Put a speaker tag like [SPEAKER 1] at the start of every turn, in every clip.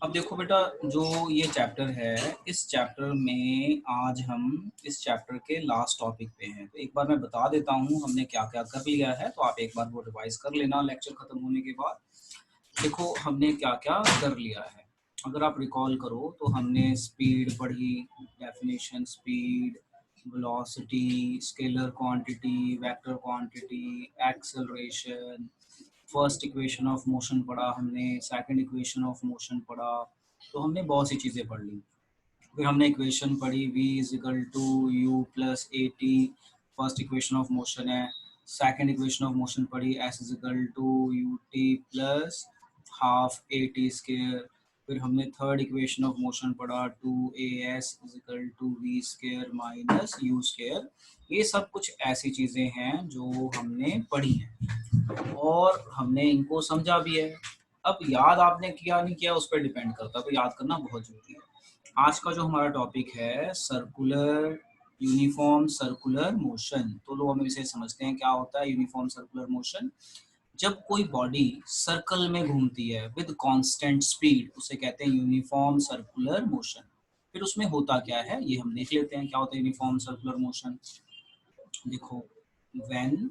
[SPEAKER 1] अब देखो बेटा, जो ये चैप्टर है, इस चैप्टर में आज हम इस चैप्टर के लास्ट टॉपिक पे हैं। तो एक बार मैं बता देता हूँ हमने क्या क्या कर लिया है, तो आप एक बार वो रिवाइज कर लेना लेक्चर खत्म होने के बाद। देखो हमने क्या क्या कर लिया है। अगर आप रिकॉल करो तो हमने स्पीड पढ़ी, definition speed, velocity, scalar quantity, vector quantity, acceleration, first equation of motion पढ़ा हमने, सेकंड इक्वेशन ऑफ मोशन पढ़ा। तो हमने बहुत सी चीज़ें पढ़ ली। फिर हमने इक्वेशन पढ़ी v is equal to u plus a t, first equation of motion है। सेकंड इक्वेशन ऑफ मोशन पढ़ी s is equal to u t plus half a t square. फिर हमने थर्ड इक्वेशन ऑफ मोशन पढ़ा, two a s is equal to v square minus u square. ये सब कुछ ऐसी चीज़ें हैं जो हमने पढ़ी हैं और हमने इनको समझा भी है। अब याद आपने किया नहीं किया उस पर डिपेंड करता है, तो याद करना बहुत जरूरी है। आज का जो हमारा टॉपिक है सर्कुलर यूनिफॉर्म सर्कुलर मोशन, तो लोग हम इसे समझते हैं क्या होता है यूनिफॉर्म सर्कुलर मोशन। जब कोई बॉडी सर्कल में घूमती है विद कांस्टेंट स्पीड, उसे कहते हैं यूनिफॉर्म सर्कुलर मोशन। फिर उसमें होता क्या है ये हम देख लेते हैं, क्या होता है यूनिफॉर्म सर्कुलर मोशन। देखो, व्हेन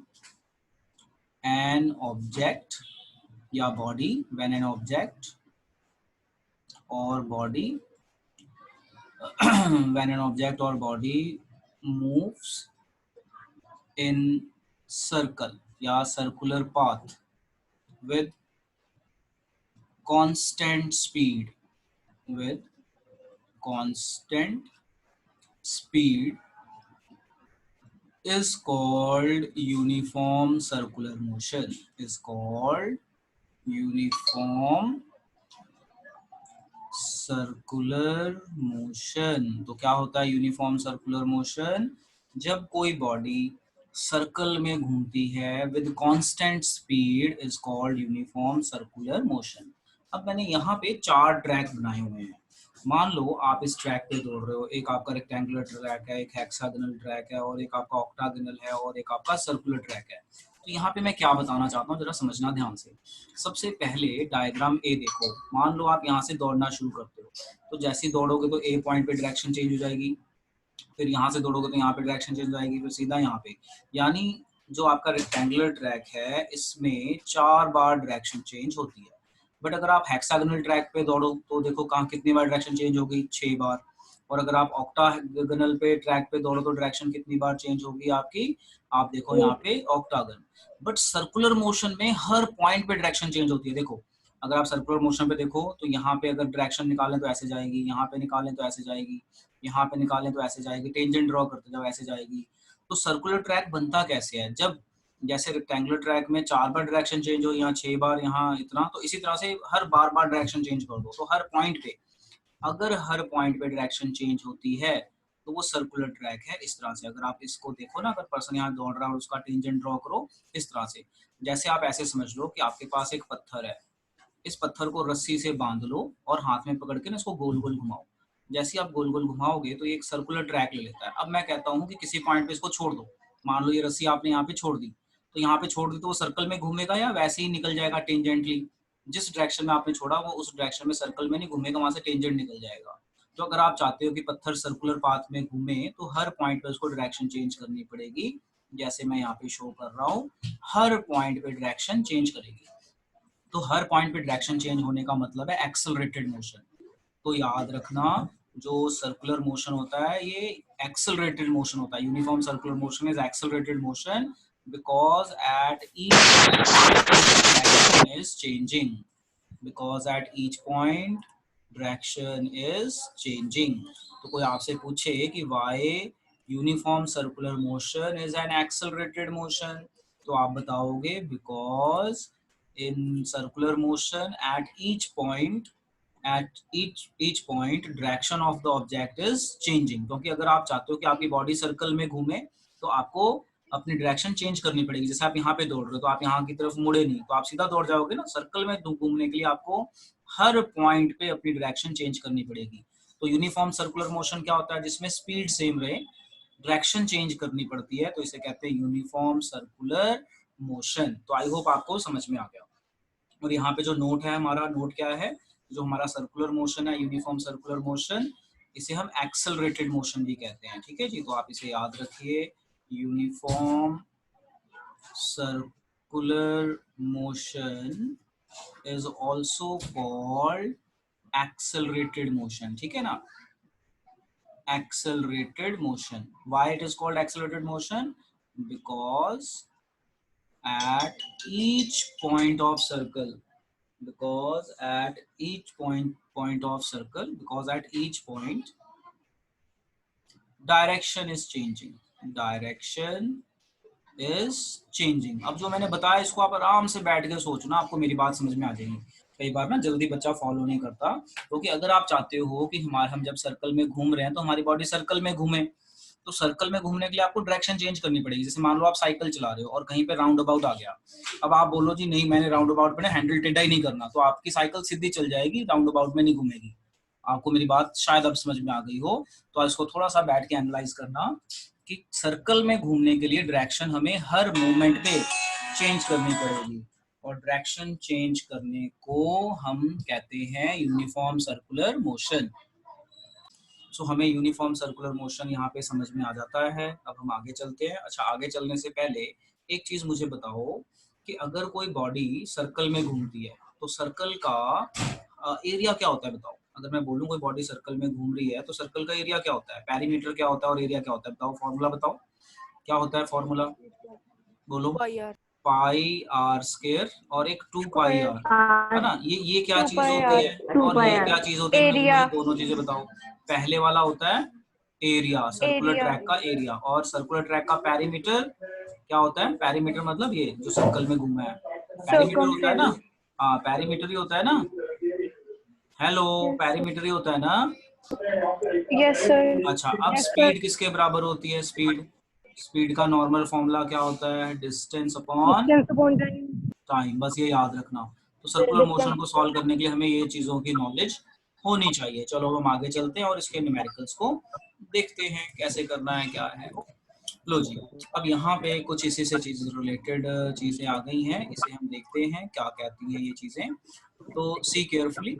[SPEAKER 1] एन ऑब्जेक्ट या बॉडी, व्हेन एन ऑब्जेक्ट और body when an object or body moves in circle या circular path with constant speed, with constant speed is called uniform circular motion, is called uniform circular motion. तो क्या होता है uniform circular motion? जब कोई body circle में घूमती है with constant speed is called uniform circular motion. अब मैंने यहाँ पे 4 ट्रैक बनाए हुए हैं। मान लो आप इस ट्रैक पे दौड़ रहे हो, एक आपका रेक्टेंगुलर ट्रैक है, एक हेक्सागोनल ट्रैक है, और एक आपका ऑक्टागोनल है, और एक आपका सर्कुलर ट्रैक है। तो यहाँ पे मैं क्या बताना चाहता हूँ जरा समझना ध्यान से। सबसे पहले डायग्राम ए देखो। मान लो आप यहाँ से दौड़ना शुरू करते हो, तो जैसे ही दौड़ोगे तो ए पॉइंट पे डायरेक्शन चेंज हो जाएगी, फिर यहाँ से दौड़ोगे तो यहाँ पे डायरेक्शन चेंज हो जाएगी, फिर सीधा यहाँ पे। यानी जो आपका रेक्टेंगुलर ट्रैक है इसमें 4 बार डायरेक्शन चेंज होती है। बट अगर आप हेक्सागोनल ट्रैक पे दौड़ो तो देखो कहाँ कितनी बार डायरेक्शन चेंज होगी, 6 बार। और अगर आप ऑक्टागोनल पे ट्रैक पे दौड़ो तो डायरेक्शन कितनी बार चेंज होगी आपकी, आप देखो यहाँ पे ऑक्टागन। बट सर्कुलर मोशन में हर पॉइंट पे डायरेक्शन चेंज होती है। देखो, अगर आप सर्कुलर मोशन पे देखो तो यहाँ पे अगर डायरेक्शन निकालें तो ऐसे जाएगी, यहाँ पे निकालें तो ऐसे जाएगी, यहाँ पे निकालें तो ऐसे जाएगी, टेंजेंट ड्रॉ करते जाओ ऐसे जाएगी। तो सर्कुलर ट्रैक बनता कैसे है? जब जैसे रेक्टेंगुलर ट्रैक में 4 बार डायरेक्शन चेंज हो, यहाँ 6 बार, यहाँ इतना, तो इसी तरह से हर बार बार डायरेक्शन चेंज कर दो। तो हर पॉइंट पे, अगर हर पॉइंट पे डायरेक्शन चेंज होती है तो वो सर्कुलर ट्रैक है। इस तरह से अगर आप इसको देखो ना, अगर पर्सन यहाँ दौड़ रहा है और उसका टेंजेंट ड्रॉ करो इस तरह से। जैसे आप ऐसे समझ लो कि आपके पास एक पत्थर है, इस पत्थर को रस्सी से बांध लो और हाथ में पकड़ के ना इसको गोल गोल घुमाओ। जैसे आप गोल गोल घुमाओगे तो ये एक सर्कुलर ट्रैक ले लेता है। अब मैं कहता हूँ कि किसी पॉइंट पे इसको छोड़ दो। मान लो ये रस्सी आपने यहाँ पे छोड़ दी, तो यहाँ पे छोड़ दी तो वो सर्कल में घूमेगा या वैसे ही निकल जाएगा टेंजेंटली? जिस डायरेक्शन में आपने छोड़ा वो उस डायरेक्शन में सर्कल में नहीं घूमेगा, वहां से टेंजेंट निकल जाएगा। तो अगर आप चाहते हो कि पत्थर सर्कुलर पाथ में घूमे तो हर पॉइंट पे उसको डायरेक्शन चेंज करनी पड़ेगी। जैसे मैं यहाँ पे शो कर रहा हूँ, हर पॉइंट पे डायरेक्शन चेंज करेगी। तो हर पॉइंट पे डायरेक्शन चेंज होने का मतलब है एक्सेलरेटेड मोशन। तो याद रखना, जो सर्कुलर मोशन होता है ये एक्सेलरेटेड मोशन होता है। Uniform circular motion is accelerated motion because at each direction is changing, because at each point direction is changing. तो कोई आपसे पूछे कि why uniform circular motion is an accelerated motion, तो आप बताओगे because in circular motion at each point direction of the object is changing। क्योंकि अगर आप चाहते हो कि आपकी बॉडी सर्कल में घूमे तो आपको अपनी डायरेक्शन चेंज करनी पड़ेगी। जैसे आप यहाँ पे दौड़ रहे हो तो आप यहाँ की तरफ मुड़े नहीं, तो आप सीधा दौड़ जाओगे ना। सर्कल में घूमने के लिए आपको हर पॉइंट पे अपनी डायरेक्शन चेंज करनी पड़ेगी। तो यूनिफॉर्म सर्कुलर मोशन क्या होता है? जिसमें स्पीड सेम रहे, डायरेक्शन चेंज करनी पड़ती है, तो इसे कहते हैं यूनिफॉर्म सर्कुलर मोशन। तो आई होप आपको समझ में आ गया। और यहाँ पे जो नोट है हमारा, नोट क्या है जो हमारा सर्कुलर मोशन है, यूनिफॉर्म सर्कुलर मोशन, इसे हम एक्सेलरेटेड मोशन भी कहते हैं। ठीक है जी, तो आप इसे याद रखिए, uniform circular motion is also called accelerated motion. ठीक है ना, accelerated motion. Why it is called accelerated motion? Because at each point of circle, because at each point of circle, because at each point direction is changing, direction is changing। अब जो मैंने बताया इसको आप आराम से बैठ के सोचना, आपको मेरी बात समझ में आ जाएगी। कई बार ना जल्दी बच्चा फॉलो नहीं करता, क्योंकि अगर आप चाहते हो कि हम जब सर्कल में घूम रहे हैं तो हमारी बॉडी सर्कल में घूमे, तो सर्कल में घूमने के लिए आपको डायरेक्शन चेंज करनी पड़ेगी। जैसे मान लो आप साइकिल चला रहे हो और कहीं पे राउंड अबाउट आ गया, अब आप बोलो जी नहीं मैंने राउंड अबाउट पे हैंडल टेढ़ा ही नहीं करना, तो आपकी साइकिल सीधी चल जाएगी, राउंड अबाउट में नहीं घूमेगी। आपको मेरी बात शायद अब समझ में आ गई हो, तो इसको थोड़ा सा बैठ के एनालाइज करना कि सर्कल में घूमने के लिए डायरेक्शन हमें हर मोमेंट पे चेंज करनी पड़ेगी, और डायरेक्शन चेंज करने को हम कहते हैं यूनिफॉर्म सर्कुलर मोशन। सो हमें यूनिफॉर्म सर्कुलर मोशन यहाँ पे समझ में आ जाता है। अब हम आगे चलते हैं। अच्छा, आगे चलने से पहले एक चीज मुझे बताओ कि अगर कोई बॉडी सर्कल में घूमती है तो सर्कल का एरिया क्या होता है, बताओ। अगर मैं बोलूँ कोई बॉडी सर्कल में घूम रही है तो सर्कल का एरिया क्या होता है, पेरीमीटर क्या होता है और एरिया क्या होता है, बताओ फॉर्मूला बताओ, क्या होता है फॉर्मूला, बोलो। पाई आर स्क्वायर और एक 2 पाई आर, है ना। ये क्या चीज होती है और ये क्या चीज होती है, मुझे दोनों चीजें बताओ। पहले वाला होता है एरिया, सर्कुलर ट्रैक का एरिया, और सर्कुलर ट्रैक का पेरीमीटर क्या होता है, पेरीमीटर मतलब ये जो सर्कल में घूमा है, पेरीमीटर होता है ना। हाँ, पेरीमीटर ही होता है ना। हेलो, पेरीमीटर ही होता है ना।
[SPEAKER 2] Yes sir.
[SPEAKER 1] अच्छा, अब स्पीड किसके बराबर होती है, स्पीड का नॉर्मल फॉर्मूला क्या होता है, डिस्टेंस अपॉन टाइम, बस ये याद रखना। तो सर्कुलर मोशन को सॉल्व करने के लिए हमें ये चीजों की नॉलेज होनी चाहिए। चलो हम आगे चलते हैं और इसके न्यूमेरिकल्स को देखते हैं कैसे करना है, क्या है। लो जी, अब यहाँ पे कुछ इसी से चीज रिलेटेड चीजें आ गई हैं, इसे हम देखते हैं क्या कहती हैं ये चीजें। तो see carefully,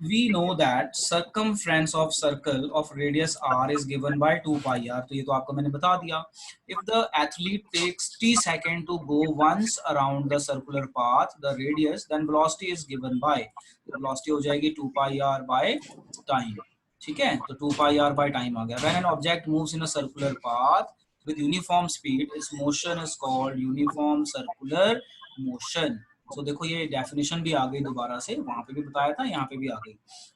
[SPEAKER 1] we know that circumference of circle of radius r is given by 2 pi r, तो ये तो आपको मैंने बता दिया। If the athlete takes t second to go once around the circular path, the radius, then velocity is given by, तो velocity हो जाएगी 2 pi r by time। ठीक है, तो 2 pi r by time आ गया। When an object moves in a circular path with uniform speed, its motion is called uniform circular motion। तो देखो ये डेफिनेशन भी आ गई दोबारा से, वहां पे भी बताया था, यहाँ पे भी आ गई।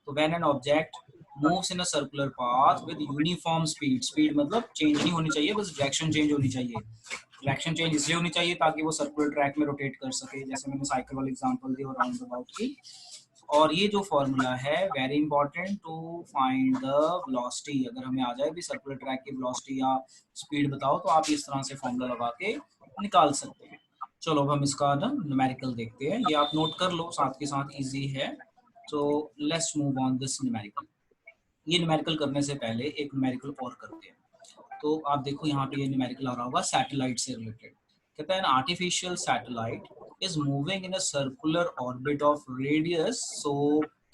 [SPEAKER 1] तो when an object moves in a circular path with uniform speed, speed मतलब चेंज नहीं होनी चाहिए, बस डायरेक्शन चेंज होनी चाहिए। डायरेक्शन चेंज इसलिए होनी चाहिए ताकि वो सर्कुलर ट्रैक में रोटेट कर सके, जैसे मैंने साइकिल वाली एग्जांपल दी और राउंड अबाउट की। और ये जो फॉर्मूला है very important to find the velocity, अगर हमें आ जाए भी सर्कुलर ट्रैक की वेलोसिटी या स्पीड बताओ तो आप इस तरह से फॉर्मूला लगा के निकाल सकते हैं। चलो अब हम इसका ना न्यूमेरिकल देखते हैं, ये आप नोट कर लो साथ के साथ, इजी है। तो let's move on this numerical. ये न्यूमेरिकल करने से पहले एक न्यूमेरिकल और करते हैं। तो आप देखो यहाँ पे ये न्यूमेरिकल आ रहा होगा सैटेलाइट से रिलेटेड। कहता है an artificial satellite is moving in a circular orbit of radius so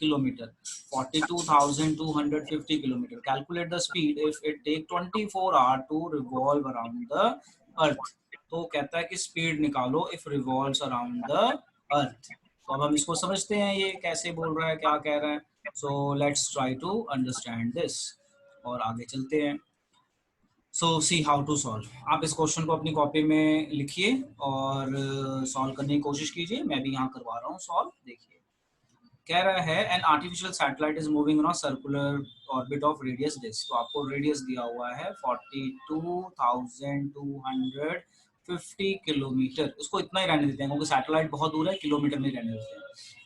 [SPEAKER 1] kilometer 42,250 kilometer, calculate the speed if it take 24 hours to revolve around the earth। तो कहता है कि स्पीड निकालो if revolves around the earth. तो अब हम इसको समझते हैं ये कैसे बोल रहा है, क्या कह रहा है। So let's try to understand this और आगे चलते हैं। So see how to solve, आप इस क्वेश्चन को अपनी कॉपी में लिखिए और सॉल्व करने की कोशिश कीजिए। मैं भी यहाँ करवा रहा हूँ सॉल्व। देखिए कह रहा है an artificial satellite is moving on circular orbit of radius this, तो आपको रेडियस दिया हुआ है 42,250 किलोमीटर। इसको इतना ही रहने देते हैं क्योंकि सैटेलाइट बहुत दूर है, किलोमीटर में रहने देते हैं।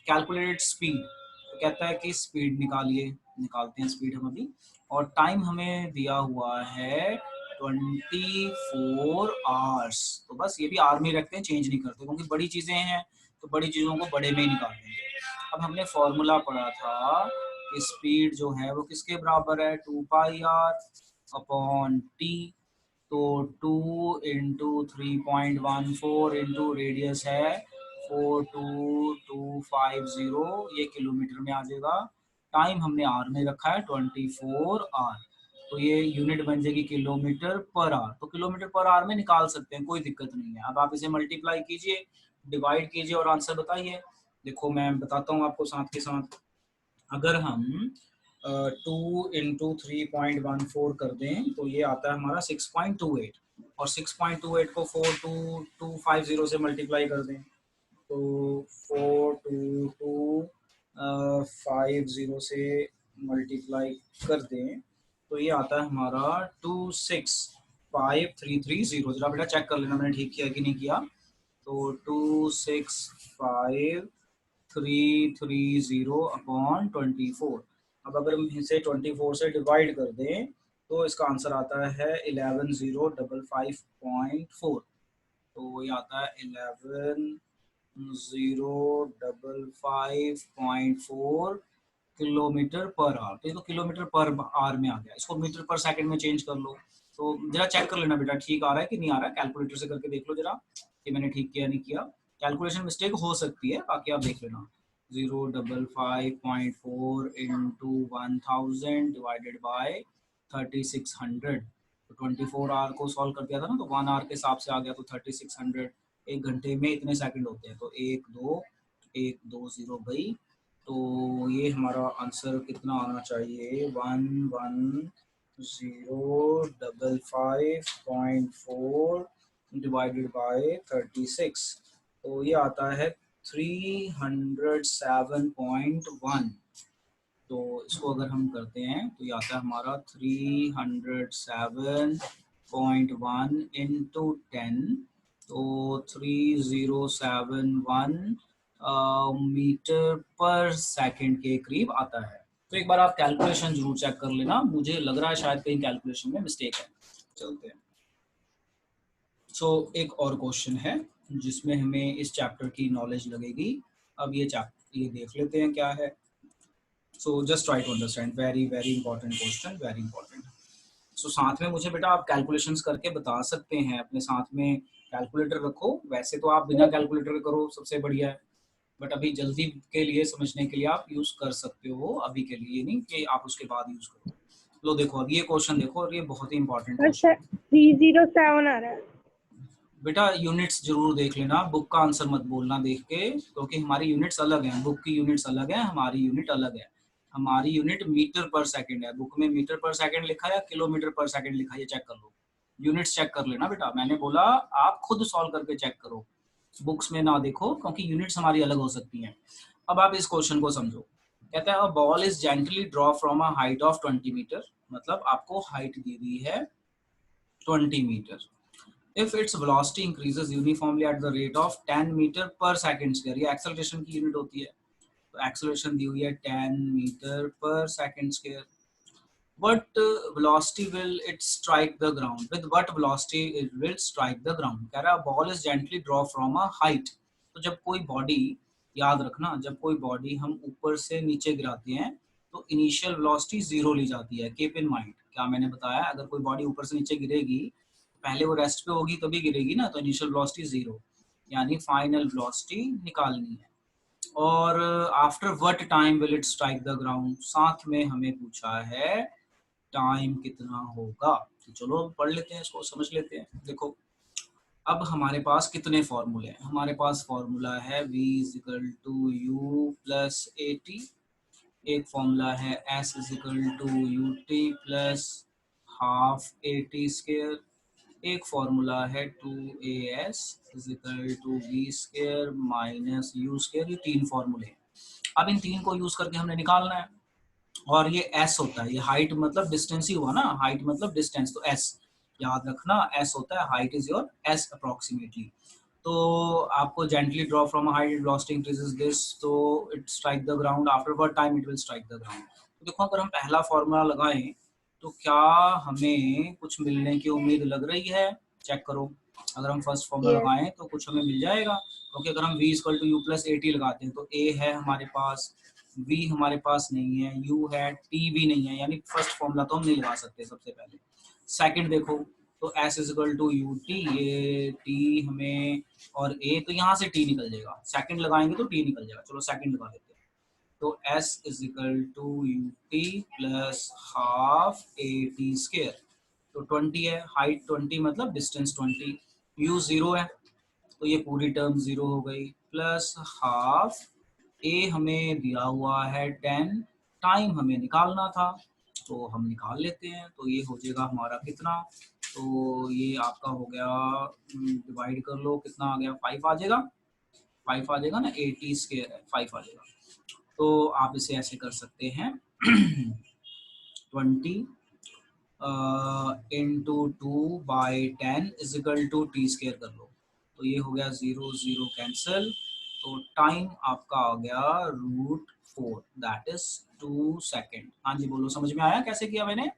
[SPEAKER 1] कैलकुलेटेड स्पीड, तो कहता है कि स्पीड निकालिए, निकालते हैं स्पीड हम अभी। और टाइम हमें दिया हुआ है 24 आवर्स, तो बस ये भी आर में रखते हैं, चेंज नहीं करते क्योंकि बड़ी चीजें हैं तो बड़ी चीजों को बड़े में ही निकाल देंगे। अब हमने फॉर्मूला पढ़ा था कि स्पीड जो है वो किसके बराबर है, 2 पाई आर अपॉन टी। तो 2 इंटू 3.14 इंटू रेडियस है 42250 ये किलोमीटर में आ जाएगा। टाइम हमने आर में रखा है 24 आवर, तो ये यूनिट बन जाएगी किलोमीटर पर आवर। तो किलोमीटर पर आवर में निकाल सकते हैं, कोई दिक्कत नहीं है। अब आप इसे मल्टीप्लाई कीजिए, डिवाइड कीजिए और आंसर बताइए। देखो मैं बताता हूँ आपको साथ के साथ। अगर हम 2 × 3.14 कर दें तो ये आता है हमारा 6.28, और 6.28 को 42250 से मल्टीप्लाई कर दें तो 42250 से मल्टीप्लाई कर दें तो ये आता है हमारा 265,330। जरा बेटा चेक कर लेना मैंने ठीक किया कि नहीं किया। तो 265,330 अपॉन 24। अब अगर हम इसे 24 से डिवाइड कर दें तो इसका आंसर आता है 11,055.4। तो ये आता है 11,055.4 किलोमीटर पर आवर। तो ये तो किलोमीटर पर आवर में आ गया, इसको मीटर पर सेकंड में चेंज कर लो। तो जरा चेक कर लेना बेटा ठीक आ रहा है कि नहीं आ रहा है, कैलकुलेटर से करके देख लो जरा कि मैंने ठीक किया नहीं किया। कैलकुलेशन मिस्टेक हो सकती है, बाकी आप देख लेना। 055.4 इंटू 1000 डिवाइडेड बाय 3600। तो 24 आवर को सॉल्व कर दिया था ना, तो 1 आवर के हिसाब से आ गया, तो 3600 एक घंटे में इतने सेकंड होते हैं। तो 1 2 तो ये हमारा आंसर कितना आना चाहिए, 11,055.4 डिवाइडेड बाय 36। तो ये आता है 307.1। तो इसको अगर हम करते हैं तो ये आता है हमारा 307.1 इंटू 10, तो 3071 मीटर पर सेकंड के करीब आता है। तो एक बार आप कैलकुलेशन जरूर चेक कर लेना, मुझे लग रहा है शायद कहीं कैलकुलेशन में मिस्टेक है। चलते हैं। सो एक और क्वेश्चन है जिसमें हमें इस चैप्टर की नॉलेज लगेगी। अब ये देख लेते हैं क्या है। So just try to understand, very very important question, very important. So साथ में मुझे बेटा आप कैलकुलेशंस करके बता सकते हैं, अपने साथ में कैलकुलेटर रखो। वैसे तो आप बिना कैलकुलेटर करो सबसे बढ़िया है, बट अभी जल्दी के लिए समझने के लिए आप यूज कर सकते हो, अभी के लिए नहीं कि आप उसके बाद यूज करो। लो देखो अब ये क्वेश्चन देखो, और ये बहुत ही इंपॉर्टेंट क्वेश्चन
[SPEAKER 2] सर
[SPEAKER 1] है।
[SPEAKER 2] 307 आ रहा है।
[SPEAKER 1] बेटा यूनिट्स जरूर देख लेना, बुक का आंसर मत बोलना देख के, क्योंकि हमारी यूनिट्स अलग हैं, बुक की यूनिट्स अलग है, हमारी यूनिट अलग है। हमारी यूनिट मीटर पर सेकंड है, बुक में मीटर पर सेकंड लिखा है या किलोमीटर पर सेकंड लिखा है, ये चेक कर लो। यूनिट्स चेक कर लेना बेटा, मैंने बोला आप खुद सॉल्व करके चेक करो, बुक्स में ना देखो, क्योंकि यूनिट्स हमारी अलग हो सकती हैं। अब आप इस क्वेश्चन को समझो। कहता है a ball is gently draw from a height of 20 meter, मतलब आपको हाइट दी हुई है 20 meter. If its velocity increases uniformly at the rate of 10 metre पर सेकंड स्क्वायर, ये एक्सेलरेशन की यूनिट होती है, तो एक्सेलरेशन दी हुई है 10 मीटर पर second square. What velocity will it strike the ground? With what velocity it will strike the ground? कह रहा है ball is gently draw from a height। तो जब कोई बॉडी, याद रखना, जब कोई बॉडी हम ऊपर से नीचे गिराते हैं तो इनिशियल वेलोसिटी जीरो ली जाती है। कीप इन माइंड क्या मैंने बताया, अगर कोई बॉडी ऊपर से नीचे गिरेगी पहले वो रेस्ट पे होगी तभी गिरेगी ना, तो इनिशियल वेलोसिटी जीरो, यानी फाइनल वेलोसिटी निकालनी है। और after what time will it strike the ground, साथ में हमें पूछा है टाइम कितना होगा। तो चलो पढ़ लेते हैं, इसको समझ लेते हैं। देखो अब हमारे पास कितने फॉर्मूले हैं, हमारे पास फॉर्मूला है v is equal to u plus a t, एक फॉर्मूला है s is equal to u t plus half a t square, एक फॉर्मूला है 2as is equal to v square minus u square. ये तीन फॉर्मूले हैं। अब इन तीन को यूज करके हमने निकालना है, और ये s होता है, ये हाइट मतलब डिस्टेंस ही हुआ ना, हाइट मतलब डिस्टेंस, तो s याद रखना, s होता है height is your s approximately. तो आपको gently draw from height velocity increases this, तो it strike the ground, after what time it will strike the ground. तो देखो अगर हम पहला फॉर्मूला लगाएं तो क्या हमें कुछ मिलने की उम्मीद लग रही है, चेक करो। अगर हम फर्स्ट फॉर्मूला
[SPEAKER 2] यस।
[SPEAKER 1] लगाएं तो कुछ हमें मिल जाएगा, क्योंकि अगर हम v equal to u plus a t लगाते हैं तो a है हमारे पास, v हमारे पास नहीं है, u है, t भी नहीं है, यानी फर्स्ट फॉर्मूला तो हम नहीं लगा सकते सबसे पहले। सेकंड देखो, तो s is equal to u t, ये t हमें और a, तो यहाँ से t निकल जाएगा, सेकंड लगाएंगे तो t निकल जाएगा, चलो सेकंड लगा देते हैं। तो s is equal to u t plus half a t square, तो 20 है, हाइट 20 मतलब डिस्टेंस 20, u 0 है तो ये पूरी टर्म 0 हो गई, प्लस हाफ ए हमें दिया हुआ है 10, टाइम हमें निकालना था तो हम निकाल लेते हैं, तो ये हो जाएगा हमारा कितना, तो ये आपका हो गया, डिवाइड कर लो कितना आ गया, 5 आ जाएगा, 5 आ जाएगा ना, 80 स्क्वायर है, 5 आ जाएगा। तो आप इसे ऐसे कर सकते हैं 20 into 2/10 is equal to t square कर लो, तो ये हो गया 0 0 कैंसिल, तो टाइम आपका आ गया √4, दैट इज 2 सेकेंड। हाँ जी बोलो, समझ में आया कैसे किया मैंने,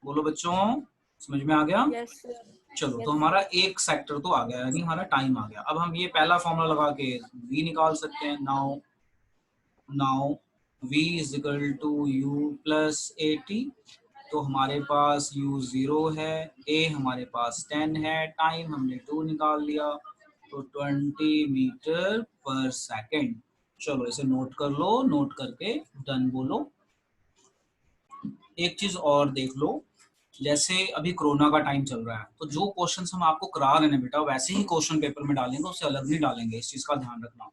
[SPEAKER 1] बोलो बच्चों, समझ में आ गया?
[SPEAKER 2] Yes sir.
[SPEAKER 1] चलो तो हमारा एक सेक्टर तो आ गया, यानी हमारा टाइम आ गया। अब हम ये पहला फॉर्मूला लगा के v निकाल सकते हैं। Now v is equal to u plus a t, तो हमारे पास u 0 है, a हमारे पास 10 है, टाइम हमने 2 निकाल लिया, तो 20 मीटर पर सेकेंड। चलो इसे नोट कर लो, नोट करके डन बोलो। एक चीज और देख लो, जैसे अभी कोरोना का टाइम चल रहा है, तो जो क्वेश्चंस हम आपको करा रहे हैं बेटा वैसे ही क्वेश्चन पेपर में डालेंगे, उससे अलग नहीं डालेंगे, इस चीज का ध्यान रखना।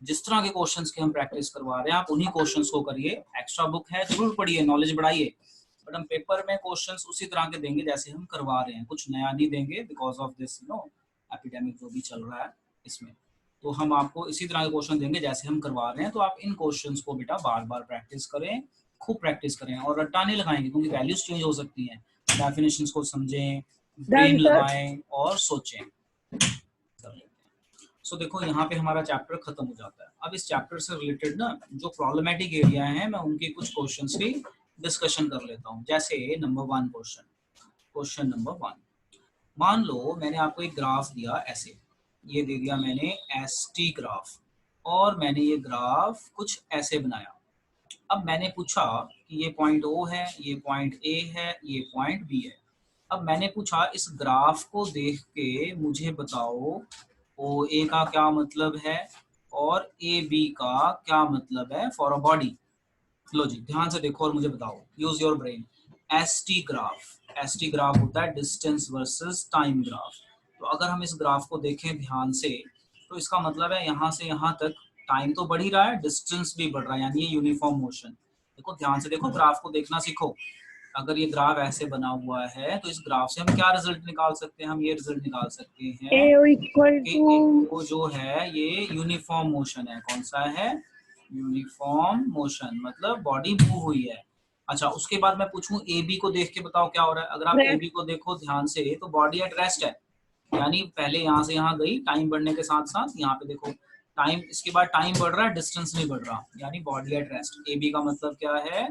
[SPEAKER 1] जिस तरह के क्वेश्चंस की हम प्रैक्टिस करवा रहे हैं आप उन्हीं क्वेश्चंस को करिए, एक्स्ट्रा बुक है जरूर पढ़िए, नॉलेज बढ़ाइए, बट हम पेपर में क्वेश्चंस उसी तरह के देंगे जैसे हम करवा रहे हैं, कुछ नया नहीं देंगे बिकॉज ऑफ दिस एपिडेमिक जो भी चल रहा है इसमें। तो हम आपको इसी तरह के क्वेश्चन देंगे जैसे हम करवा रहे हैं, तो आप इन क्वेश्चंस को बेटा बार बार प्रैक्टिस करें, खूब प्रैक्टिस करें, और रट्टा नहीं लगाएंगे क्योंकि वैल्यूज चेंज हो सकती हैं, डेफिनेशंस को समझें, ब्रेन
[SPEAKER 2] डन सर।
[SPEAKER 1] लगाएं और सोचें। सो देखो यहाँ पे हमारा चैप्टर खत्म हो जाता है। अब इस चैप्टर से रिलेटेड ना जो प्रॉब्लमेटिक एरिया है मैं उनके कुछ क्वेश्चंस की डिस्कशन कर लेता हूँ। जैसे नंबर 1 क्वेश्चन नंबर 1, मान लो मैंने आपको एक ग्राफ दिया ऐसे, ये दे दिया मैंने एस टी ग्राफ, और मैंने ये ग्राफ कुछ ऐसे बनाया। अब मैंने पूछा कि ये पॉइंट ओ है, ये पॉइंट ए है, ये पॉइंट बी है। अब मैंने पूछा इस ग्राफ को देख के मुझे बताओ ओ ए का क्या मतलब है और ए बी का क्या मतलब है फॉर अ बॉडी। लो जी ध्यान से देखो और मुझे बताओ, use your brain. S T graph होता है डिस्टेंस वर्सेस टाइम ग्राफ। तो अगर हम इस ग्राफ को देखें ध्यान से, तो इसका मतलब है यहाँ से यहाँ तक टाइम तो बढ़ ही रहा है, डिस्टेंस भी बढ़ रहा है, यानी ये यूनिफॉर्म मोशन। देखो ध्यान से देखो, ग्राफ को देखना सीखो। अगर ये ग्राफ ऐसे बना हुआ है तो इस ग्राफ से हम क्या रिजल्ट निकाल सकते हैं, हम ये रिजल्ट निकाल सकते हैं
[SPEAKER 2] ए इक्वल
[SPEAKER 1] कि
[SPEAKER 2] टू
[SPEAKER 1] वो जो है ये यूनिफॉर्म मोशन है। कौन सा है? यूनिफॉर्म मोशन, मतलब बॉडी मूव हुई है। अच्छा उसके बाद मैं पूछूं ए बी को देख के बताओ क्या हो रहा है। अगर आप ए बी को देखो ध्यान से तो बॉडी एट रेस्ट है, यानी पहले यहाँ से यहाँ गई, टाइम बढ़ने के साथ साथ यहाँ पे देखो टाइम, इसके बाद टाइम बढ़ रहा है, डिस्टेंस नहीं बढ़ रहा, यानी body at rest. A B का मतलब क्या है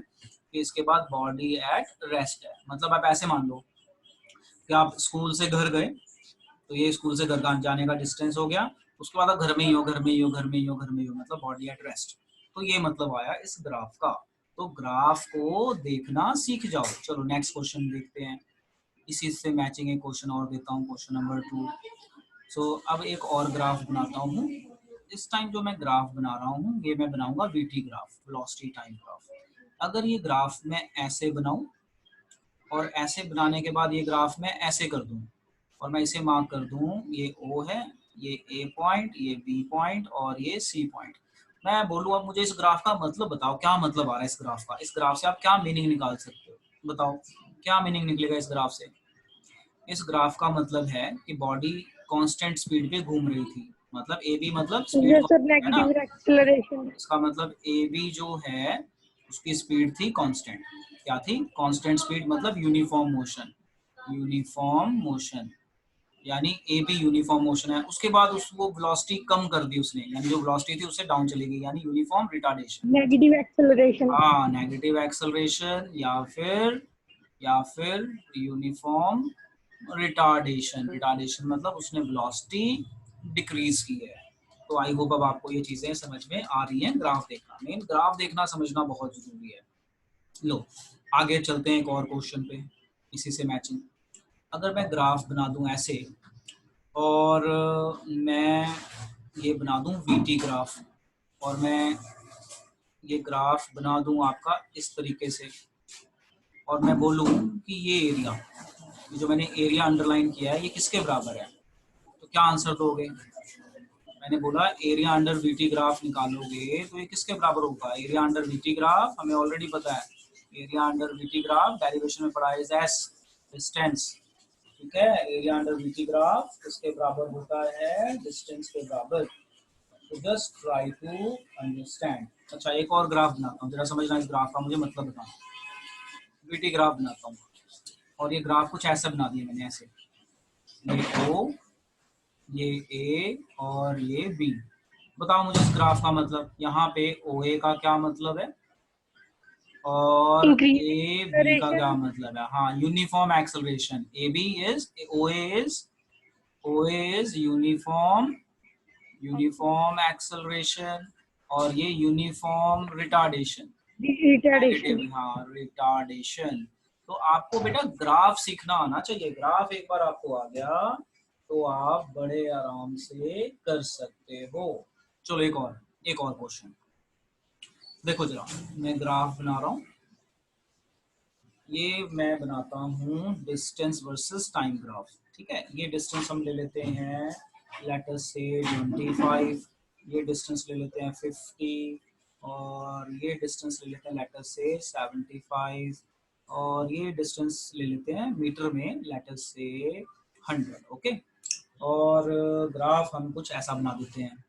[SPEAKER 1] कि इसके बाद बॉडी एट रेस्ट है। मतलब आप ऐसे मान लो कि आप स्कूल से घर गए, तो ये स्कूल से घर जाने का डिस्टेंस हो गया, उसके बाद आप घर में ही हो, घर में ही हो, घर में ही हो, घर में ही हो, मतलब बॉडी एट रेस्ट। तो ये मतलब आया इस ग्राफ का। तो ग्राफ को देखना सीख जाओ। चलो नेक्स्ट क्वेश्चन देखते हैं, इसी से मैचिंग एक क्वेश्चन और देता हूँ, क्वेश्चन नंबर 2। सो अब एक और ग्राफ बनाता हूँ। इस टाइम जो मैं ग्राफ बना रहा हूँ ये मैं बनाऊंगा VT graph, velocity time graph. अगर ये ग्राफ मैं ऐसे बनाऊं और ऐसे बनाने के बाद ये ग्राफ मैं ऐसे कर दूं और मैं इसे मार्क कर दूं, ये O है, ये A पॉइंट, ये B पॉइंट और ये C पॉइंट। मैं बोलूँ अब मुझे इस ग्राफ का मतलब बताओ, क्या मतलब आ रहा है इस ग्राफ का, इस ग्राफ से आप क्या मीनिंग निकाल सकते हो, बताओ क्या मीनिंग निकलेगा इस ग्राफ से। इस ग्राफ का मतलब है कि बॉडी कांस्टेंट स्पीड पे घूम रही थी, मतलब ए बी मतलब स्पीड
[SPEAKER 2] जैसे
[SPEAKER 1] है ना,
[SPEAKER 2] नेगेटिव एक्सेलरेशन।
[SPEAKER 1] इसका मतलब ए बी जो है उसकी स्पीड थी कांस्टेंट। क्या थी? कांस्टेंट स्पीड, मतलब यूनिफॉर्म मोशन, यूनिफॉर्म मोशन, यानी ए बी यूनिफॉर्म मोशन है। उसके बाद उसको वेलोसिटी कम कर दी उसने, यानी जो वेलोसिटी थी उससे डाउन चली गई, यानी यूनिफॉर्म रिटार्डेशन।
[SPEAKER 2] Negative acceleration.
[SPEAKER 1] हाँ नेगेटिव एक्सेलरेशन या फिर यूनिफॉर्म रिटार्डेशन। रिटार्डेशन मतलब उसने वेलोसिटी डिक्रीज की है। तो आई होप अब आपको ये चीजें समझ में आ रही हैं। ग्राफ देखना, मेन ग्राफ देखना समझना बहुत जरूरी है। लो आगे चलते हैं एक और क्वेश्चन पे, इसी से मैचिंग। अगर मैं ग्राफ बना दूं ऐसे, और मैं ये बना दूं वीटी ग्राफ, और मैं ये ग्राफ बना दूं आपका इस तरीके से, और मैं बोलूं कि ये एरिया, जो मैंने एरिया अंडरलाइन किया है, ये किसके बराबर है, तो क्या आंसर दोगे? मैंने बोला एरिया अंडर वीटी ग्राफ निकालोगे तो ये किसके बराबर होगा? एरिया अंडर वीटी ग्राफ हमें ऑलरेडी पता है, area under VT graph derivation में पढ़ा है एस डिस्टेंस, ठीक है। एरिया अंडर वीटी ग्राफ किसके बराबर होता है? डिस्टेंस के बराबर। तो जस्ट ट्राई टू अंडरस्टैंड। अच्छा, एक और ग्राफ बनाता हूँ, जरा समझना इस ग्राफ का मुझे मतलब बताओ। वीटी ग्राफ बनाता हूँ, और ये ग्राफ कुछ ऐसा बना दिया मैंने, ऐसे, ये ओ, ये ए और ये बी। बताओ मुझे इस ग्राफ का मतलब। यहाँ पे ओ ए का क्या मतलब है और
[SPEAKER 2] increasing
[SPEAKER 1] ए बी का क्या
[SPEAKER 2] acceleration.
[SPEAKER 1] मतलब है? हाँ, uniform acceleration. A B is O A is uniform, uniform acceleration, और ये यूनिफॉर्म रिटार्डेशन, नेगेटिव,
[SPEAKER 2] Retardation.
[SPEAKER 1] हाँ रिटार्डेशन। तो आपको बेटा ग्राफ सीखना आना चाहिए। ग्राफ एक बार आपको आ गया तो आप बड़े आराम से कर सकते हो। चलो एक और क्वेश्चन देखो जरा। मैं ग्राफ बना रहा हूँ, ये मैं बनाता हूँ डिस्टेंस वर्सेस टाइम ग्राफ, ठीक है। ये डिस्टेंस हम ले लेते हैं, लेट अस से 25, ये डिस्टेंस ले लेते हैं 50, और ये डिस्टेंस ले लेते हैं लेट अस से 75, और ये डिस्टेंस ले लेते हैं मीटर में, लेट अस से 100, ओके। और ग्राफ हम कुछ ऐसा बना देते हैं,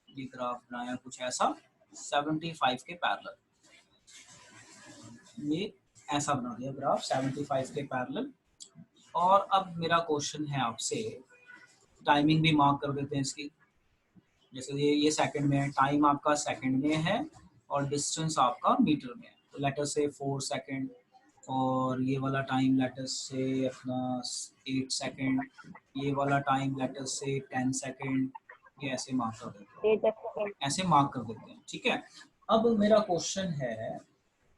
[SPEAKER 1] ये ग्राफ बनाया कुछ ऐसा 75 के पैरेलल, ये ऐसा बना दिया ग्राफ 75 के पैरेलल। और अब मेरा क्वेश्चन है आपसे, टाइमिंग भी मार्क कर देते हैं इसकी। जैसे ये सेकंड में है, टाइम आपका सेकंड में है, और डिस्टेंस आपका मीटर में है। तो लेटर से 4 सेकंड, और ये वाला टाइम लेटर से अपना 8 सेकंड, ये वाला टाइम लेटर से 10 सेकंड। ये ऐसे मार्क कर देते हैं,
[SPEAKER 2] 8 seconds.
[SPEAKER 1] ऐसे मार्क कर देते हैं, ठीक है। अब मेरा क्वेश्चन है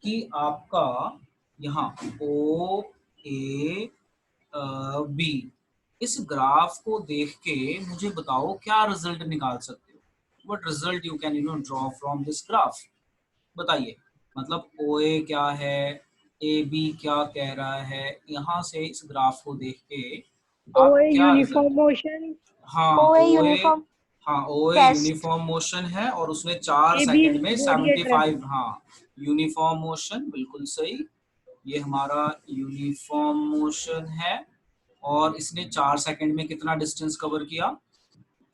[SPEAKER 1] कि आपका यहाँ ओ ए बी, इस ग्राफ को देख के मुझे बताओ क्या रिजल्ट निकाल सकते हो? What result you can draw from this graph? बताइए। मतलब ओ ए क्या है, ए बी क्या कह रहा है, यहाँ से इस ग्राफ को देख के आप
[SPEAKER 2] OA
[SPEAKER 1] क्या रिजल्ट?
[SPEAKER 2] uniform motion.
[SPEAKER 1] हाँ
[SPEAKER 3] OA
[SPEAKER 1] ओ ए,
[SPEAKER 3] यूनिफॉर्म
[SPEAKER 1] हाँ ओ ए
[SPEAKER 3] टेस्ट
[SPEAKER 1] यूनिफॉर्म मोशन है, और उसमें 4
[SPEAKER 2] AB
[SPEAKER 1] सेकंड में
[SPEAKER 2] body at rest.
[SPEAKER 1] 75, हाँ यूनिफॉर्म मोशन, बिल्कुल सही। ये हमारा यूनिफॉर्म मोशन है, और इसने 4 सेकंड में कितना डिस्टेंस कवर किया?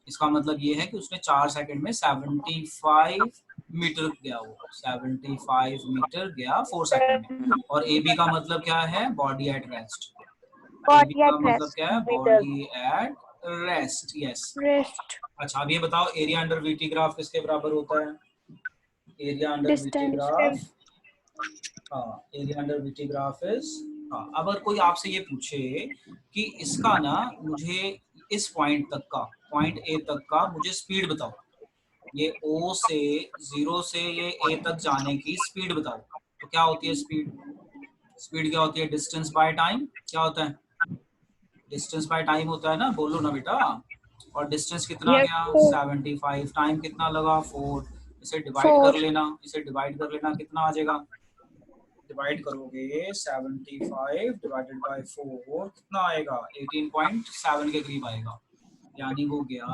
[SPEAKER 1] इसका मतलब ये है कि उसने 4 सेकंड में 75 मीटर गया, वो 75 मीटर गया 4 सेकंड में। और ए बी का मतलब क्या है? Body at rest. A B
[SPEAKER 3] body
[SPEAKER 1] का
[SPEAKER 3] एट
[SPEAKER 1] मतलब
[SPEAKER 3] रेस्ट
[SPEAKER 1] क्या है?
[SPEAKER 2] Meters.
[SPEAKER 1] Body at rest, yes.
[SPEAKER 3] Rest
[SPEAKER 1] अच्छा, अब ये बताओ एरिया अंडर वीटी ग्राफ किसके बराबर होता है? Area under VT
[SPEAKER 3] distance
[SPEAKER 1] graph,
[SPEAKER 2] Distance.
[SPEAKER 1] हाँ area under VT graph is, हाँ अगर कोई आपसे ये पूछे कि इसका ना मुझे इस पॉइंट तक का, पॉइंट ए तक का मुझे स्पीड बताओ, ये ओ से 0 से ये ए तक जाने की स्पीड बताओ, तो क्या होती है स्पीड? स्पीड क्या होती है? Distance by time. क्या होता है? डिस्टेंस बाय टाइम होता है ना, बोलो ना बेटा। और डिस्टेंस कितना
[SPEAKER 2] Yes.
[SPEAKER 1] गया?
[SPEAKER 2] So
[SPEAKER 1] 75। टाइम कितना लगा? 4। इसे डिवाइड कर
[SPEAKER 3] 4
[SPEAKER 1] लेना, इसे डिवाइड कर लेना, कितना आ जाएगा? डिवाइड करोगे 75 डिवाइडेड बाय 4, कितना आएगा? 18.7 के करीब आएगा, यानी वो गया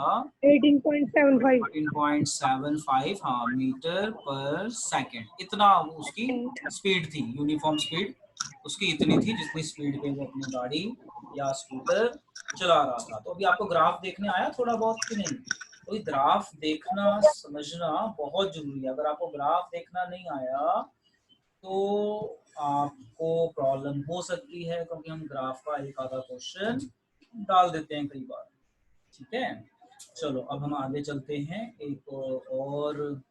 [SPEAKER 2] 18.75.
[SPEAKER 1] 18.75, हाँ मीटर पर सेकंड। इतना उसकी स्पीड थी, यूनिफॉर्म स्पीड उसकी इतनी थी जितनी स्पीड पे वो अपनी गाड़ी या स्कूटर चला रहा था। तो अभी आपको ग्राफ देखने आया थोड़ा बहुत कि नहीं? तो ये ग्राफ देखना समझना बहुत जरूरी है। अगर आपको ग्राफ देखना नहीं आया तो आपको प्रॉब्लम हो सकती है, क्योंकि हम ग्राफ का एक आधा क्वेश्चन डाल देते हैं कई बार, ठीक है। चलो अब हम आगे चलते हैं, एक और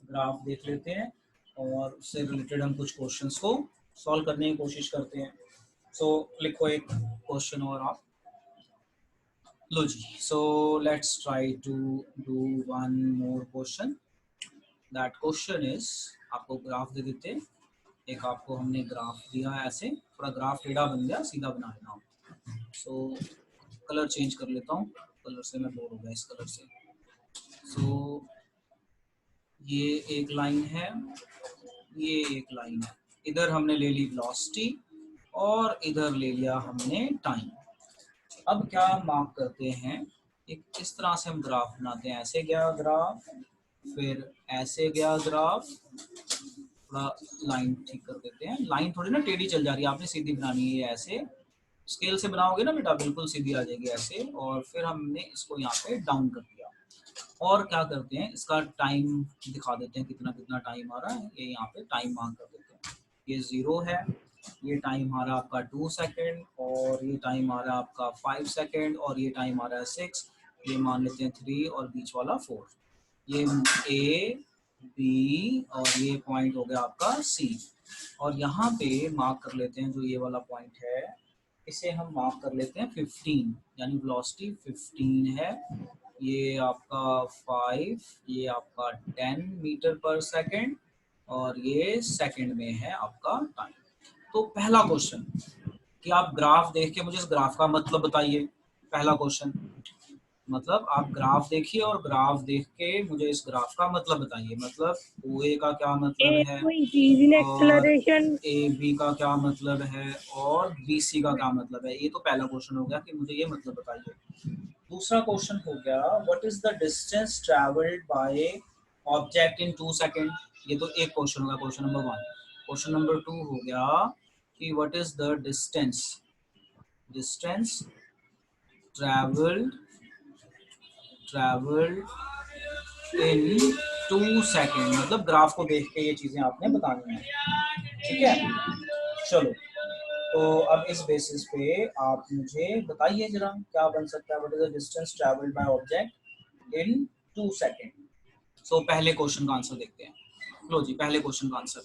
[SPEAKER 1] ग्राफ देख लेते हैं, और उससे रिलेटेड हम कुछ क्वेश्चंस को सॉल्व करने की कोशिश करते हैं। सो लिखो एक क्वेश्चन और आप, लो जी। So let's try to do one more question. That question is, आपको ग्राफ दे देते हैं, एक आपको हमने ग्राफ दिया है, ऐसे थोड़ा ग्राफ टेढ़ा बन गया, सीधा बना लेना। सो कलर चेंज कर लेता हूँ, कलर से मैं बोर हो गया इस कलर से। सो ये एक लाइन है, ये एक लाइन है, इधर हमने ले ली वेलोसिटी और इधर ले लिया हमने टाइम। अब क्या मार्क करते हैं, एक इस तरह से हम ग्राफ बनाते हैं, ऐसे गया ग्राफ, फिर ऐसे गया ग्राफ, थोड़ा लाइन ठीक कर देते हैं, लाइन थोड़ी ना टेढ़ी चल जा रही है, आपने सीधी बनानी है, ऐसे स्केल से बनाओगे ना बेटा बिल्कुल सीधी आ जाएगी ऐसे। और फिर हमने इसको यहाँ पे डाउन कर दिया। और क्या करते हैं, इसका टाइम दिखा देते हैं, कितना कितना टाइम आ रहा है, ये यहाँ पे टाइम मार्क कर देते हैं। ये 0 है, ये टाइम आ रहा है आपका 2 सेकेंड, और ये टाइम आ रहा है आपका 5 सेकेंड, और ये टाइम आ रहा है 6, ये मान लेते हैं 3 और बीच वाला 4। ये ए बी और ये पॉइंट हो गया आपका सी। और यहाँ पे मार्क कर लेते हैं जो ये वाला पॉइंट है, इसे हम मार्क कर लेते हैं 15, यानी वेलोसिटी 15 है। ये आपका 5, ये आपका 10 मीटर पर सेकेंड, और ये सेकंड में है आपका टाइम। तो पहला क्वेश्चन कि आप ग्राफ देख के मुझे इस ग्राफ का मतलब बताइए। पहला क्वेश्चन मतलब आप ग्राफ देखिए और ग्राफ देख के मुझे इस ग्राफ का मतलब बताइए। मतलब OA का क्या मतलब
[SPEAKER 2] A
[SPEAKER 1] है,
[SPEAKER 2] को increase in
[SPEAKER 1] और
[SPEAKER 2] acceleration.
[SPEAKER 1] AB का क्या मतलब है, और BC का क्या मतलब है। ये तो पहला क्वेश्चन हो गया कि मुझे ये मतलब बताइए। दूसरा क्वेश्चन हो गया what is the distance travelled by object in 2 second. ये तो एक क्वेश्चन हो गया, क्वेश्चन नंबर 1। क्वेश्चन नंबर 2 हो गया कि what is the distance travelled in 2 second. मतलब ग्राफ को देख के ये चीजें आपने बतानी है, ठीक है। चलो, तो अब इस बेसिस पे आप मुझे बताइए जरा क्या बन सकता है, what is the distance travelled by object in 2 second. So पहले क्वेश्चन का आंसर देखते हैं। लो जी, पहले क्वेश्चन का आंसर,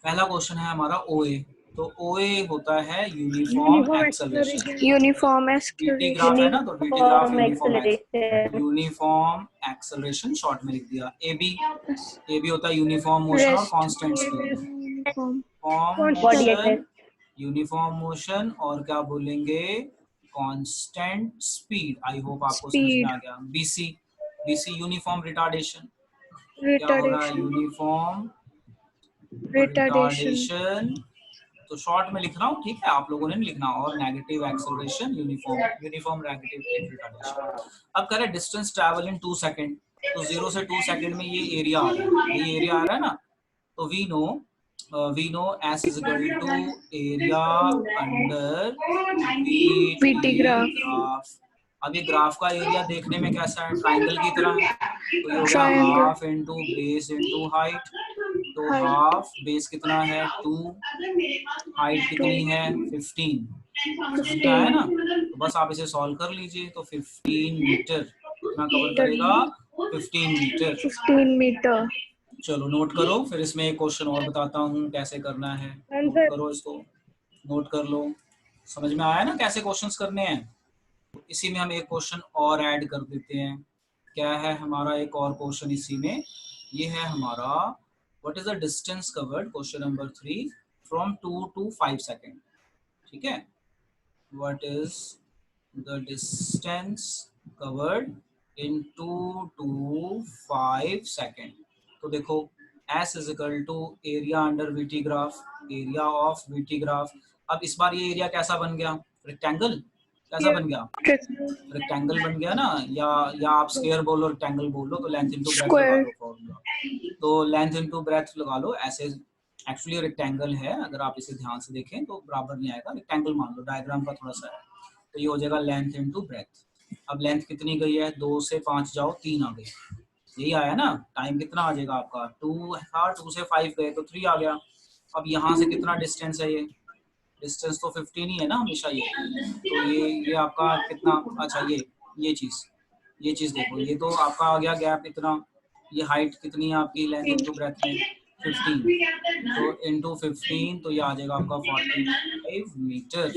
[SPEAKER 1] पहला क्वेश्चन है हमारा OA। तो OA होता है uniform
[SPEAKER 2] Uniform
[SPEAKER 1] acceleration.
[SPEAKER 2] acceleration.
[SPEAKER 3] Uniform
[SPEAKER 1] VT graph है ना, तो VT graph
[SPEAKER 3] uniform acceleration.
[SPEAKER 1] Uniform acceleration short में लिख दिया। AB होता है यूनिफॉर्म मोशन और
[SPEAKER 3] Rest.
[SPEAKER 1] Constant speed.
[SPEAKER 3] Uniform
[SPEAKER 1] uniform
[SPEAKER 2] Constant.
[SPEAKER 3] body
[SPEAKER 1] motion,
[SPEAKER 3] acceleration.
[SPEAKER 1] Uniform motion, और क्या बोलेंगे, कांस्टेंट स्पीड। आई होप आपको समझ में
[SPEAKER 3] Speed.
[SPEAKER 1] आ गया। BC uniform retardation. क्या हो रहा है,
[SPEAKER 3] Retardation.
[SPEAKER 1] Uniform
[SPEAKER 3] Retardation.
[SPEAKER 1] रिटार्डेशन। तो शॉर्ट में लिख रहा हूँ, ठीक है, आप लोगों ने नहीं लिखना। और negative acceleration, uniform negative retardation. अब कह रहे हैं डिस्टेंस ट्रैवल इन 2 सेकंड। तो 0 से 2 सेकंड में ये एरिया आ रहा है, ये एरिया आ रहा है ना। तो we know S is equal to area under
[SPEAKER 3] VT
[SPEAKER 1] VT
[SPEAKER 3] graph.
[SPEAKER 1] Graph. अब ये ग्राफ का एरिया देखने में कैसा है, ट्राइंगल की तरह है। तो ये हो गया
[SPEAKER 3] Triangle.
[SPEAKER 1] Half into base into height. तो
[SPEAKER 3] Height.
[SPEAKER 1] हाफ, बेस कितना है 2, हाइट
[SPEAKER 3] 2.
[SPEAKER 1] कितनी है 15। समझ में आया
[SPEAKER 3] 15
[SPEAKER 1] ना। तो बस आप इसे सॉल्व कर लीजिए। तो 15 मीटर कितना कवर
[SPEAKER 3] meter.
[SPEAKER 1] करेगा, 15 मीटर।
[SPEAKER 3] 15 meter.
[SPEAKER 1] चलो नोट करो, फिर इसमें एक क्वेश्चन और बताता हूँ कैसे करना है। Note
[SPEAKER 2] Answer.
[SPEAKER 1] करो इसको, नोट कर लो। समझ में आया ना कैसे क्वेश्चंस करने हैं। इसी में हम एक क्वेश्चन और ऐड कर देते हैं। क्या है हमारा एक और क्वेश्चन इसी में, ये है हमारा what is the distance covered, question number 3, from 2 to 5 second. ठीक है, what is the distance covered in 2 to 5 second. तो देखो S is equal to area under VT graph, area of VT graph. अब इस बार ये एरिया कैसा बन गया, रेक्टेंगल कैसा बन गया, रेक्टेंगल बन गया ना। या आप स्क्वायर बोलो, रेक्टेंगल बोलो, तो लेंथ इनटू ब्रेथ लगा
[SPEAKER 3] Square.
[SPEAKER 1] लो फॉर्मूला। तो लेंथ इनटू ब्रेथ लगा लो ऐसे। एक्चुअली रेक्टेंगल है, अगर आप इसे ध्यान से देखें तो बराबर नहीं आएगा, रेक्टेंगल मान लो, डायग्राम का थोड़ा सा है। तो ये हो जाएगा लेंथ इनटू ब्रेथ। अब लेंथ कितनी गई है, 2 से 5 जाओ 3 आ गई, यही आया ना। टाइम कितना आ जाएगा आपका, 2 था, 2 से 5 गए तो 3 आ गया। अब यहाँ से कितना डिस्टेंस है, ये डिस्टेंस तो 15 ही है ना हमेशा ये। तो ये आपका कितना, अच्छा ये चीज़ देखो, ये तो आपका आ गया गैप इतना। ये हाइट कितनी है आपकी, लेंथ इनटू ब्रेथ में 15, तो इनटू 15 तो ये आ जाएगा आपका 45 मीटर।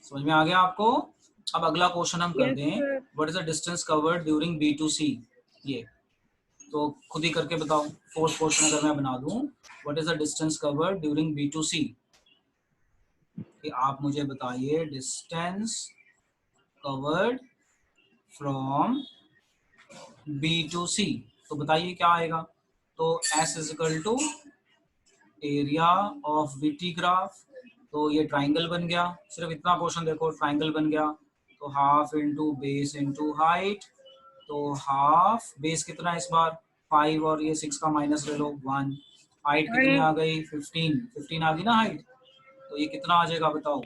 [SPEAKER 1] समझ में आ गया आपको। अब अगला क्वेश्चन हम कर
[SPEAKER 2] Yes,
[SPEAKER 1] दें,
[SPEAKER 2] sir.
[SPEAKER 1] What is the distance covered during B to C। ये तो खुद ही करके बताओ। फोर्थ क्वेश्चन अगर मैं बना दूं, what is the distance covered during B to C, कि आप मुझे बताइए distance covered from B to C, तो बताइए क्या आएगा। तो S is equal to area of VT graph, तो ये ट्राइंगल बन गया, सिर्फ इतना क्वेश्चन देखो, ट्राइंगल बन गया, तो half into base into height, तो हाफ बेस कितना है इस बार 5 और ये 6 का माइनस ले लो 1, हाइट कितनी आ गई 15 आ गई ना हाइट, तो ये कितना आ जाएगा बताओ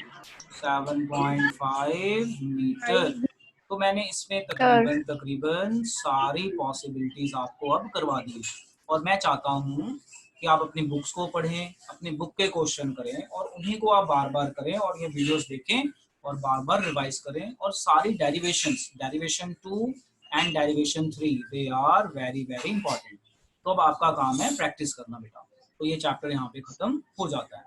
[SPEAKER 1] 7.5 मीटर। तो मैंने इसमें तकरीबन सारी पॉसिबिलिटीज आपको अब करवा दी, और मैं चाहता हूँ कि आप अपनी बुक्स को पढ़ें, अपनी बुक के क्वेश्चन करें और उन्हीं को आप बार बार करें और ये वीडियोस देखें और बार बार रिवाइज करें, और सारी derivations, derivation 2 and derivation 3, they are very very important. तो अब आपका काम है प्रैक्टिस करना बेटा। तो ये चैप्टर यहाँ पे खत्म हो जाता है।